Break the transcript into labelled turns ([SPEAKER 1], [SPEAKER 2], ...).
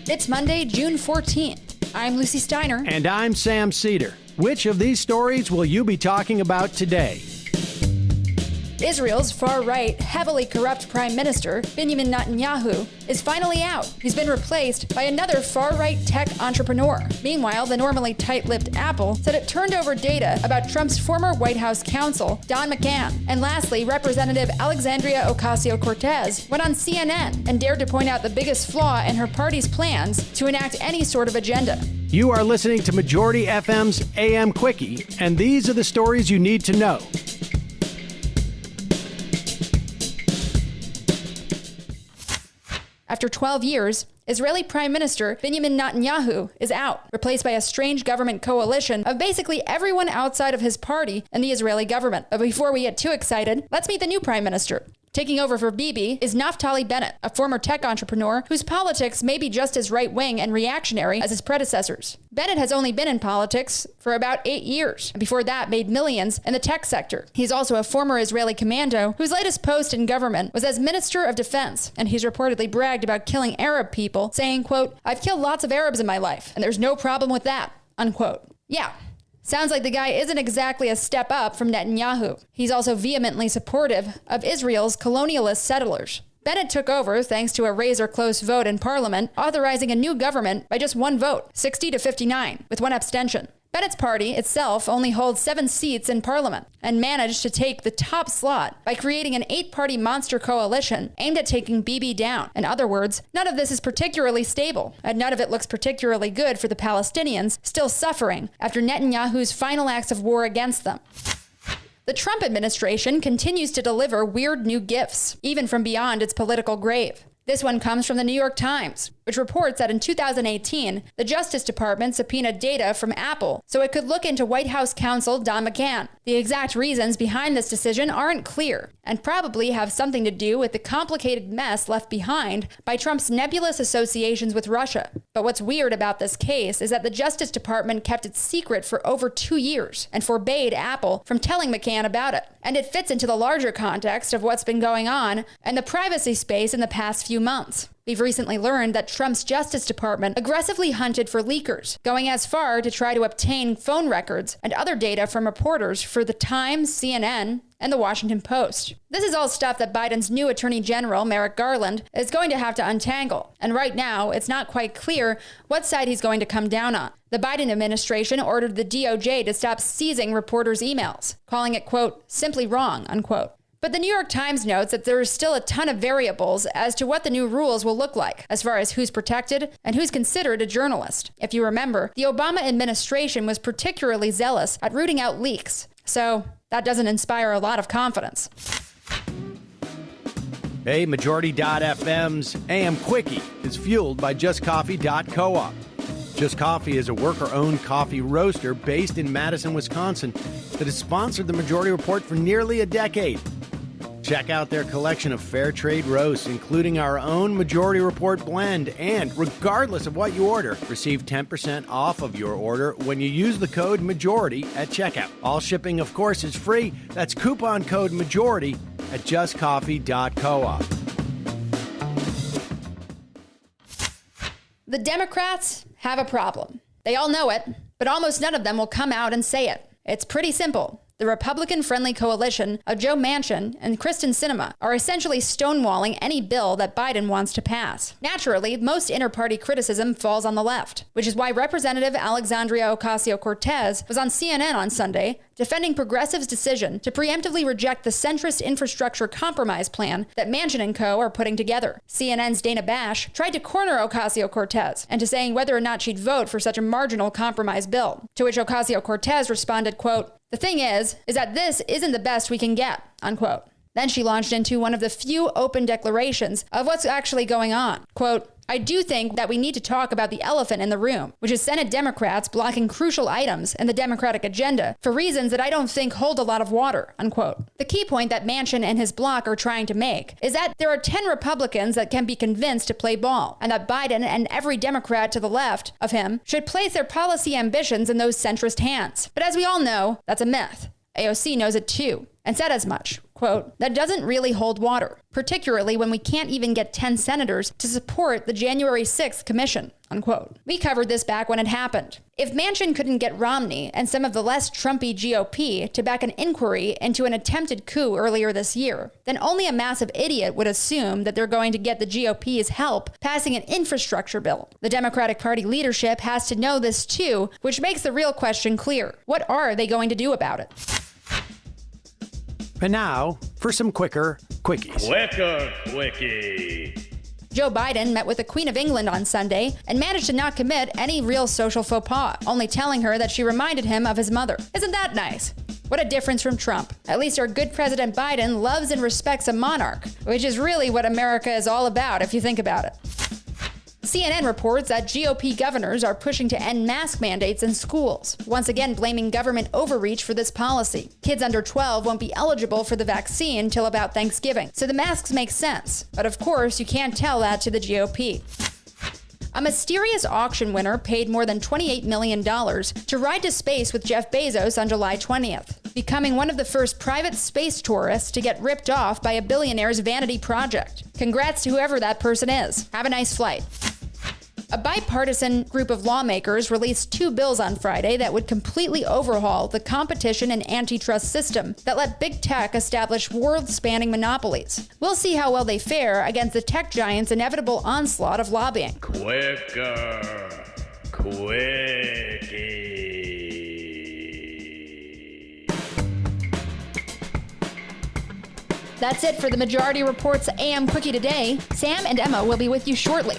[SPEAKER 1] It's Monday, June 14th. I'm Lucy Steiner.
[SPEAKER 2] And I'm Sam Seder. Which of these stories will you be talking about today?
[SPEAKER 1] Israel's far-right, heavily corrupt Prime Minister, Benjamin Netanyahu, is finally out. He's been replaced by another far-right tech entrepreneur. Meanwhile, the normally tight-lipped Apple said it turned over data about Trump's former White House counsel, Don McGahn. And lastly, Representative Alexandria Ocasio-Cortez went on CNN and dared to point out the biggest flaw in her party's plans to enact any sort of agenda.
[SPEAKER 2] You are listening to Majority FM's AM Quickie, and these are the stories you need to know.
[SPEAKER 1] After 12 years, Israeli Prime Minister Benjamin Netanyahu is out, replaced by a strange government coalition of basically everyone outside of his party and the Israeli government. But before we get too excited, let's meet the new Prime Minister. Taking over for Bibi is Naftali Bennett, a former tech entrepreneur whose politics may be just as right-wing and reactionary as his predecessors. Bennett has only been in politics for about 8 years, and before that made millions in the tech sector. He's also a former Israeli commando whose latest post in government was as Minister of Defense, and he's reportedly bragged about killing Arab people, saying, quote, "I've killed lots of Arabs in my life, and there's no problem with that," unquote. Yeah. Sounds like the guy isn't exactly a step up from Netanyahu. He's also vehemently supportive of Israel's colonialist settlers. Bennett took over thanks to a razor-close vote in Parliament, authorizing a new government by just one vote, 60 to 59, with one abstention. Bennett's party itself only holds 7 seats in Parliament and managed to take the top slot by creating an 8-party monster coalition aimed at taking Bibi down. In other words, none of this is particularly stable, and none of it looks particularly good for the Palestinians still suffering after Netanyahu's final acts of war against them. The Trump administration continues to deliver weird new gifts, even from beyond its political grave. This one comes from the New York Times, which reports that in 2018, the Justice Department subpoenaed data from Apple so it could look into White House counsel Don McGahn. The exact reasons behind this decision aren't clear and probably have something to do with the complicated mess left behind by Trump's nebulous associations with Russia. But what's weird about this case is that the Justice Department kept it secret for over 2 years and forbade Apple from telling McGahn about it. And it fits into the larger context of what's been going on and the privacy space in the past few months. We've recently learned that Trump's Justice Department aggressively hunted for leakers, going as far to try to obtain phone records and other data from reporters for The Times, CNN, and The Washington Post. This is all stuff that Biden's new Attorney General, Merrick Garland, is going to have to untangle. And right now, it's not quite clear what side he's going to come down on. The Biden administration ordered the DOJ to stop seizing reporters' emails, calling it, quote, "simply wrong," unquote. But the New York Times notes that there is still a ton of variables as to what the new rules will look like, as far as who's protected and who's considered a journalist. If you remember, the Obama administration was particularly zealous at rooting out leaks. So that doesn't inspire a lot of confidence.
[SPEAKER 2] Hey, Majority.fm's AM Quickie is fueled by JustCoffee.coop. Just Coffee is a worker-owned coffee roaster based in Madison, Wisconsin that has sponsored the Majority Report for nearly a decade. Check out their collection of fair trade roasts, including our own Majority Report blend. And regardless of what you order, receive 10% off of your order when you use the code MAJORITY at checkout. All shipping, of course, is free. That's coupon code MAJORITY at justcoffee.coop.
[SPEAKER 1] The Democrats have a problem. They all know it, but almost none of them will come out and say it. It's pretty simple. The Republican-friendly coalition of Joe Manchin and Kristen Sinema are essentially stonewalling any bill that Biden wants to pass. Naturally, most inter-party criticism falls on the left, which is why Representative Alexandria Ocasio-Cortez was on CNN on Sunday defending progressives' decision to preemptively reject the centrist infrastructure compromise plan that Manchin and co. are putting together. CNN's Dana Bash tried to corner Ocasio-Cortez into saying whether or not she'd vote for such a marginal compromise bill, to which Ocasio-Cortez responded, quote, "The thing is that this isn't the best we can get," unquote. Then she launched into one of the few open declarations of what's actually going on. Quote, "I do think that we need to talk about the elephant in the room, which is Senate Democrats blocking crucial items in the Democratic agenda for reasons that I don't think hold a lot of water," unquote. The key point that Manchin and his bloc are trying to make is that there are 10 Republicans that can be convinced to play ball, and that Biden and every Democrat to the left of him should place their policy ambitions in those centrist hands. But as we all know, that's a myth. AOC knows it too, and said as much. Quote, quote, that doesn't really hold water, particularly when we can't even get 10 senators to support the January 6th commission, unquote. We covered this back when it happened. If Manchin couldn't get Romney and some of the less Trumpy GOP to back an inquiry into an attempted coup earlier this year, then only a massive idiot would assume that they're going to get the GOP's help passing an infrastructure bill. The Democratic Party leadership has to know this too, which makes the real question clear. What are they going to do about it?
[SPEAKER 2] And now for some quicker quickies.
[SPEAKER 3] Quickie.
[SPEAKER 1] Joe Biden met with the Queen of England on Sunday and managed to not commit any real social faux pas, only telling her that she reminded him of his mother. Isn't that nice? What a difference from Trump. At least our good President Biden loves and respects a monarch, which is really what America is all about if you think about it. CNN reports that GOP governors are pushing to end mask mandates in schools, once again blaming government overreach for this policy. Kids under 12 won't be eligible for the vaccine till about Thanksgiving, so the masks make sense. But of course, you can't tell that to the GOP. A mysterious auction winner paid more than $28 million to ride to space with Jeff Bezos on July 20th, becoming one of the first private space tourists to get ripped off by a billionaire's vanity project. Congrats to whoever that person is. Have a nice flight. A bipartisan group of lawmakers released 2 bills on Friday that would completely overhaul the competition and antitrust system that let big tech establish world-spanning monopolies. We'll see how well they fare against the tech giants' inevitable onslaught of lobbying.
[SPEAKER 3] Quickie.
[SPEAKER 1] That's it for the Majority Report's AM Quickie today. Sam and Emma will be with you shortly.